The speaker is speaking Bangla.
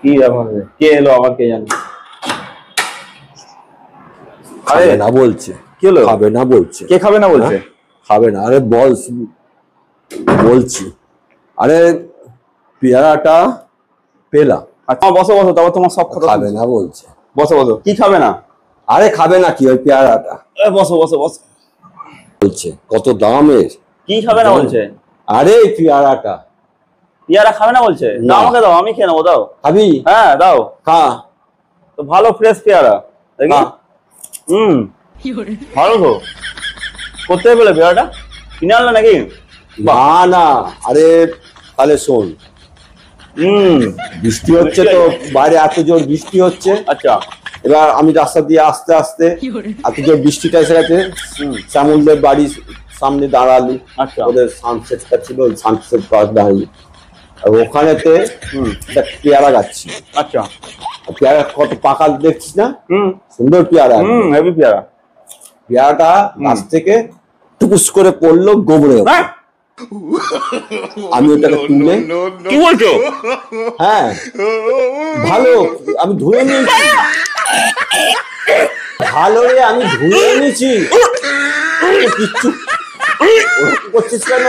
কি ব্যাপার রে? কে এলো আবার কে জানে? আরে খাবে না বলছে। কি হলো? খাবে না বলছে। কে খাবে না বলছে? খাবে না। আরে বল, বলছি। আরে পেয়ারাটা পেলাম। আচ্ছা বসো বসো, তারপর তোমার সব কথা খাবে শুনছি। না বলছে। বসো বসো, কি খাবে না? আরে খাবে না কি ওই পেয়ারাটা বসো বসো বসো। বলছে কত দামের। কি খাবে না বলছে? আরে এই পেয়ারাটা পেয়ারা খাবে না বলছে? না। দাও, আমাকে দাও, আমি খেয়ে নেবো, দাও। খাবি? হ্যাঁ দাও। খা। তো ভালো ফ্রেশ পেয়ারা দেখি। খা। ভালো তো। কোথায় পেলে পেয়ারাটা? কিনে আনলে নাকি? না না, আরে তাহলে শোন, বৃষ্টি হচ্ছে তো বাইরে, এত জোর বৃষ্টি হচ্ছে। আচ্ছা। এবার আমি রাস্তা দিয়ে আস্তে আস্তে এত জোর বৃষ্টিটা এসে গেছে, শ্যামলদের বাড়ির সামনে দাঁড়ালি। আচ্ছা। ওদের সানসেটটা ছিল, ওই সানসেট পাশ দাঁড়ালি। আর ওখানেতে একটা পেয়ারা গাছ ছিল। আচ্ছা। পেয়ারা কত পাকা দেখছিস না? সুন্দর পেয়ারা। হেভি পেয়ারা। পেয়ারাটা গাছ থেকে টুকুস করে পড়লো গোবরে। আমি ওটাকে তুলে, কি বলছো? হ্যাঁ ভালো, আমি ধুয়ে নিয়েছি। ভালো রে, আমি ধুয়ে নিয়েছি। কিচ্ছু করছিস কেন?